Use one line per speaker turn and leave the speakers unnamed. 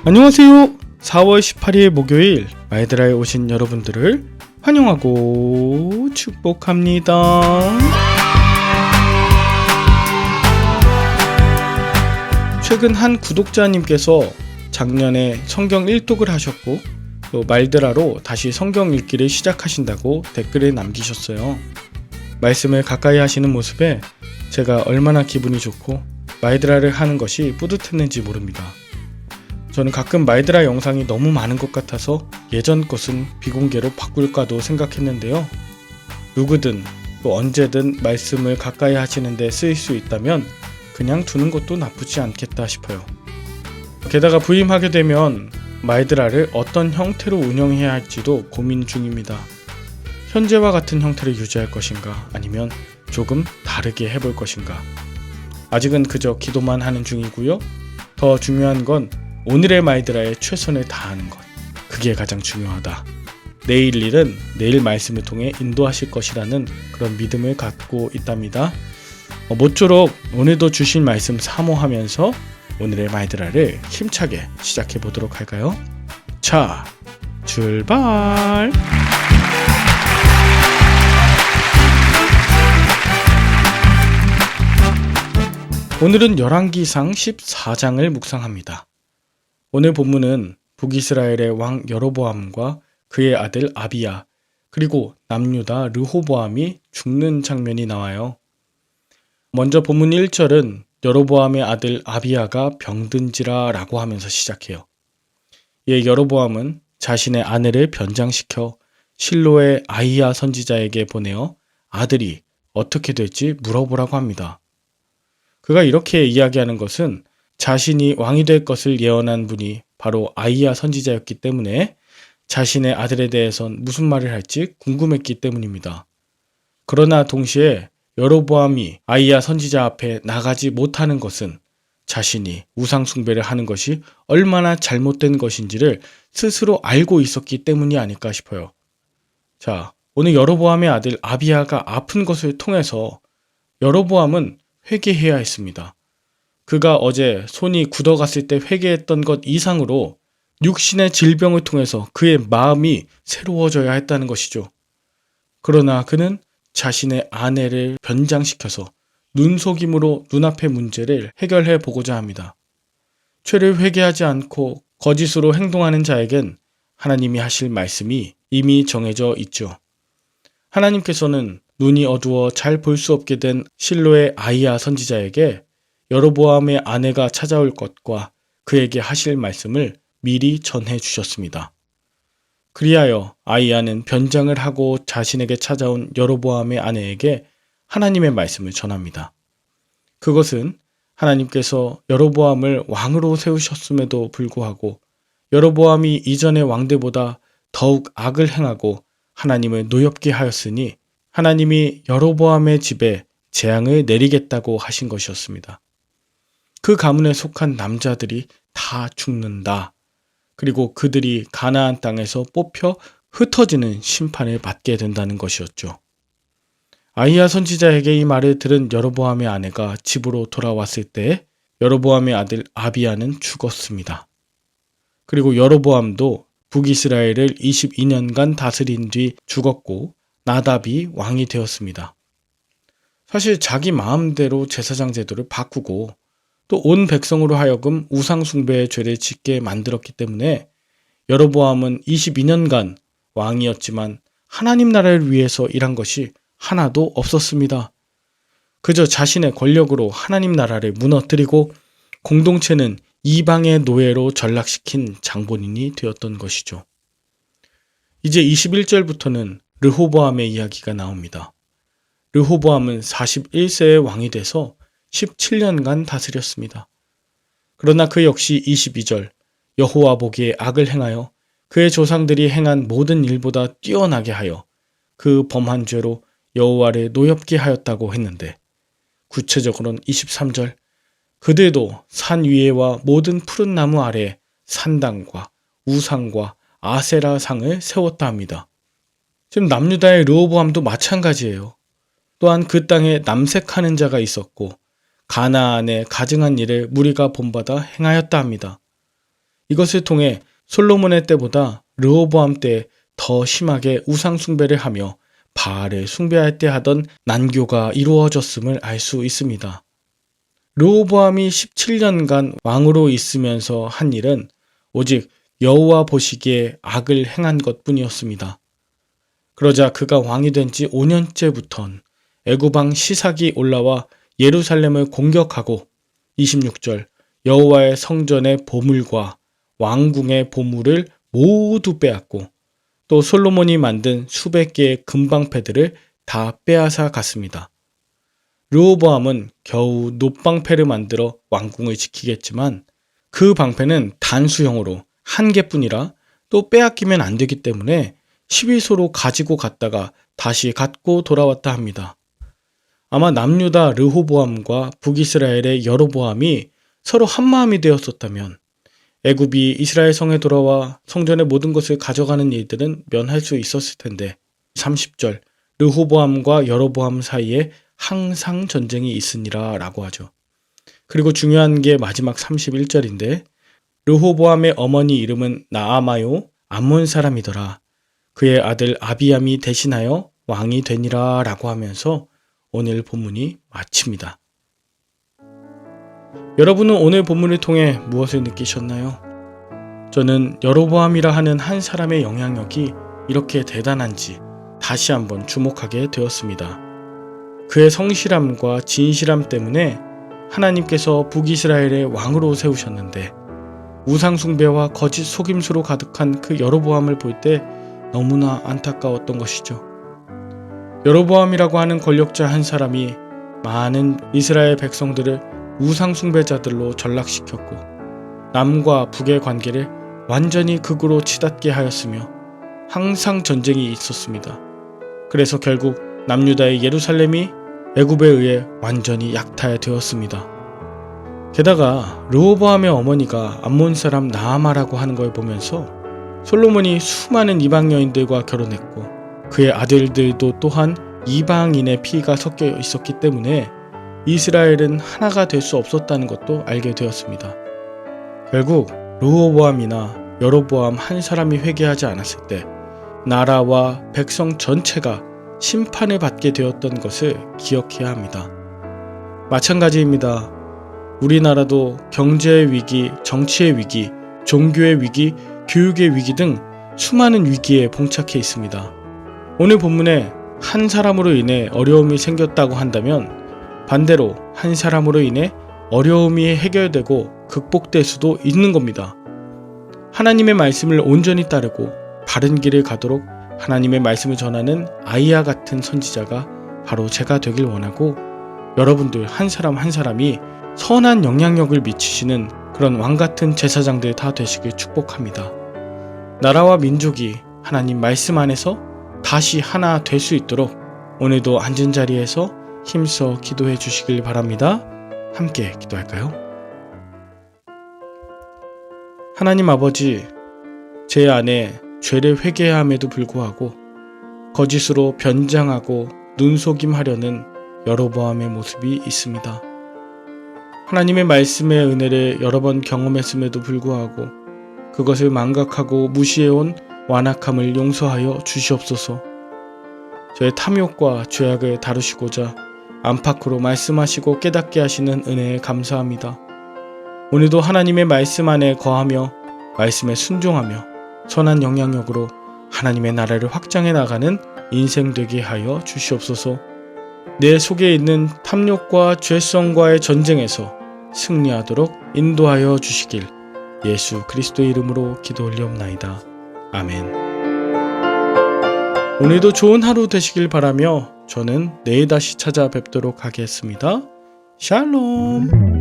안녕하세요. 4월 18일 목요일 마이드라에 오신 여러분들을 환영하고 축복합니다. 최근 한 구독자님께서 작년에 성경 일독을 하셨고 또 말드라로 다시 성경 읽기를 시작하신다고 댓글을 남기셨어요. 말씀을 가까이 하시는 모습에 제가 얼마나 기분이 좋고 말드라를 하는 것이 뿌듯했는지 모릅니다. 저는 가끔 말드라 영상이 너무 많은 것 같아서 예전 것은 비공개로 바꿀까도 생각했는데요. 누구든 또 언제든 말씀을 가까이 하시는 데 쓰일 수 있다면 그냥 두는 것도 나쁘지 않겠다 싶어요. 게다가 부임하게 되면 말드라를 어떤 형태로 운영해야 할지도 고민 중입니다. 현재와 같은 형태를 유지할 것인가 아니면 조금 다르게 해볼 것인가. 아직은 그저 기도만 하는 중이고요. 더 중요한 건 오늘의 말드라에 최선을 다하는 것. 그게 가장 중요하다. 내일 일은 내일 말씀을 통해 인도하실 것이라는 그런 믿음을 갖고 있답니다. 모쪼록 오늘도 주신 말씀 사모하면서 오늘의 말드라를 힘차게 시작해 보도록 할까요? 자, 출발! 오늘은 열왕기상 14장을 묵상합니다. 오늘 본문은 북이스라엘의 왕 여로보암과 그의 아들 아비야 그리고 남유다 르호보암이 죽는 장면이 나와요. 먼저 본문 1절은 여로보암의 아들 아비야가 병든지라 라고 하면서 시작해요. 이에 여로보암은 자신의 아내를 변장시켜 실로의 아히야 선지자에게 보내어 아들이 어떻게 될지 물어보라고 합니다. 그가 이렇게 이야기하는 것은 자신이 왕이 될 것을 예언한 분이 바로 아히야 선지자였기 때문에 자신의 아들에 대해선 무슨 말을 할지 궁금했기 때문입니다. 그러나 동시에 여로보암이 아히야 선지자 앞에 나가지 못하는 것은 자신이 우상 숭배를 하는 것이 얼마나 잘못된 것인지를 스스로 알고 있었기 때문이 아닐까 싶어요. 자, 오늘 여로보암의 아들 아비야가 아픈 것을 통해서 여로보암은 회개해야 했습니다. 그가 어제 손이 굳어갔을 때 회개했던 것 이상으로 육신의 질병을 통해서 그의 마음이 새로워져야 했다는 것이죠. 그러나 그는 자신의 아내를 변장시켜서 눈속임으로 눈앞의 문제를 해결해 보고자 합니다. 죄를 회개하지 않고 거짓으로 행동하는 자에겐 하나님이 하실 말씀이 이미 정해져 있죠. 하나님께서는 눈이 어두워 잘 볼 수 없게 된 실로의 아히야 선지자에게 여로보암의 아내가 찾아올 것과 그에게 하실 말씀을 미리 전해 주셨습니다. 그리하여 아히야는 변장을 하고 자신에게 찾아온 여로보암의 아내에게 하나님의 말씀을 전합니다. 그것은 하나님께서 여로보암을 왕으로 세우셨음에도 불구하고 여로보암이 이전의 왕들보다 더욱 악을 행하고 하나님을 노엽게 하였으니 하나님이 여로보암의 집에 재앙을 내리겠다고 하신 것이었습니다. 그 가문에 속한 남자들이 다 죽는다. 그리고 그들이 가나안 땅에서 뽑혀 흩어지는 심판을 받게 된다는 것이었죠. 아히야 선지자에게 이 말을 들은 여로보암의 아내가 집으로 돌아왔을 때 여로보암의 아들 아비야는 죽었습니다. 그리고 여로보암도 북이스라엘을 22년간 다스린 뒤 죽었고 나답이 왕이 되었습니다. 사실 자기 마음대로 제사장 제도를 바꾸고 또 온 백성으로 하여금 우상 숭배의 죄를 짓게 만들었기 때문에 여로보암은 22년간 왕이었지만 하나님 나라를 위해서 일한 것이 하나도 없었습니다. 그저 자신의 권력으로 하나님 나라를 무너뜨리고 공동체는 이방의 노예로 전락시킨 장본인이 되었던 것이죠. 이제 21절부터는 르호보암의 이야기가 나옵니다. 르호보암은 41세의 왕이 돼서 17년간 다스렸습니다. 그러나 그 역시 22절 여호와 보기에 악을 행하여 그의 조상들이 행한 모든 일보다 뛰어나게 하여 그 범한 죄로 여호와를 노엽게 하였다고 했는데 구체적으로는 23절 그들도 산 위에와 모든 푸른 나무 아래에 산당과 우상과 아세라 상을 세웠다 합니다. 지금 남유다의 르호보암도 마찬가지예요. 또한 그 땅에 남색하는 자가 있었고 가나안에 가증한 일을 무리가 본받아 행하였다 합니다. 이것을 통해 솔로몬의 때보다 르호보암 때 더 심하게 우상 숭배를 하며 바알을 숭배할 때 하던 난교가 이루어졌음을 알 수 있습니다. 르호보암이 17년간 왕으로 있으면서 한 일은 오직 여호와 보시기에 악을 행한 것뿐이었습니다. 그러자 그가 왕이 된 지 5년째부턴 애굽 왕 시삭이 올라와 예루살렘을 공격하고 26절 여호와의 성전의 보물과 왕궁의 보물을 모두 빼앗고 또 솔로몬이 만든 수백 개의 금방패들을 다 빼앗아 갔습니다. 르호보암은 겨우 놋방패를 만들어 왕궁을 지키겠지만 그 방패는 단수형으로 한 개뿐이라 또 빼앗기면 안 되기 때문에 11소로 가지고 갔다가 다시 갖고 돌아왔다 합니다. 아마 남유다 르호보암과 북이스라엘의 여로보암이 서로 한마음이 되었었다면 애굽이 이스라엘 성에 돌아와 성전의 모든 것을 가져가는 일들은 면할 수 있었을 텐데 30절 르호보암과 여로보암 사이에 항상 전쟁이 있으니라 라고 하죠. 그리고 중요한 게 마지막 31절인데 르호보암의 어머니 이름은 나아마요 암몬 사람이더라. 그의 아들 아비암이 대신하여 왕이 되니라 라고 하면서 오늘 본문이 마칩니다. 여러분은 오늘 본문을 통해 무엇을 느끼셨나요? 저는 여로보암이라 하는 한 사람의 영향력이 이렇게 대단한지 다시 한번 주목하게 되었습니다. 그의 성실함과 진실함 때문에 하나님께서 북이스라엘의 왕으로 세우셨는데 우상 숭배와 거짓 속임수로 가득한 그 여로보암을 볼 때 너무나 안타까웠던 것이죠. 여로보암이라고 하는 권력자 한 사람이 많은 이스라엘 백성들을 우상 숭배자들로 전락시켰고 남과 북의 관계를 완전히 극으로 치닫게 하였으며 항상 전쟁이 있었습니다. 그래서 결국 남유다의 예루살렘이 애굽에 의해 완전히 약탈되었습니다. 게다가 르호보암의 어머니가 암몬 사람 나아마라고 하는 걸 보면서 솔로몬이 수많은 이방 여인들과 결혼했고 그의 아들들도 또한 이방인의 피가 섞여 있었기 때문에 이스라엘은 하나가 될 수 없었다는 것도 알게 되었습니다. 결국 르호보암이나 여로보암 한 사람이 회개하지 않았을 때 나라와 백성 전체가 심판을 받게 되었던 것을 기억해야 합니다. 마찬가지입니다. 우리나라도 경제의 위기, 정치의 위기, 종교의 위기, 교육의 위기 등 수많은 위기에 봉착해 있습니다. 오늘 본문에 한 사람으로 인해 어려움이 생겼다고 한다면 반대로 한 사람으로 인해 어려움이 해결되고 극복될 수도 있는 겁니다. 하나님의 말씀을 온전히 따르고 바른 길을 가도록 하나님의 말씀을 전하는 아이와 같은 선지자가 바로 제가 되길 원하고 여러분들 한 사람 한 사람이 선한 영향력을 미치시는 그런 왕같은 제사장들 다 되시길 축복합니다. 나라와 민족이 하나님 말씀 안에서 다시 하나 될 수 있도록 오늘도 앉은 자리에서 힘써 기도해 주시길 바랍니다. 함께 기도할까요? 하나님 아버지, 제 안에 죄를 회개함에도 불구하고 거짓으로 변장하고 눈속임하려는 여로보암의 모습이 있습니다. 하나님의 말씀의 은혜를 여러 번 경험했음에도 불구하고 그것을 망각하고 무시해온 완악함을 용서하여 주시옵소서. 저의 탐욕과 죄악을 다루시고자 안팎으로 말씀하시고 깨닫게 하시는 은혜에 감사합니다. 오늘도 하나님의 말씀 안에 거하며 말씀에 순종하며 선한 영향력으로 하나님의 나라를 확장해 나가는 인생 되게 하여 주시옵소서. 내 속에 있는 탐욕과 죄성과의 전쟁에서 승리하도록 인도하여 주시길 예수 그리스도의 이름으로 기도 올리옵나이다. 아멘. 오늘도 좋은 하루 되시길 바라며 저는 내일 다시 찾아뵙도록 하겠습니다. 샬롬.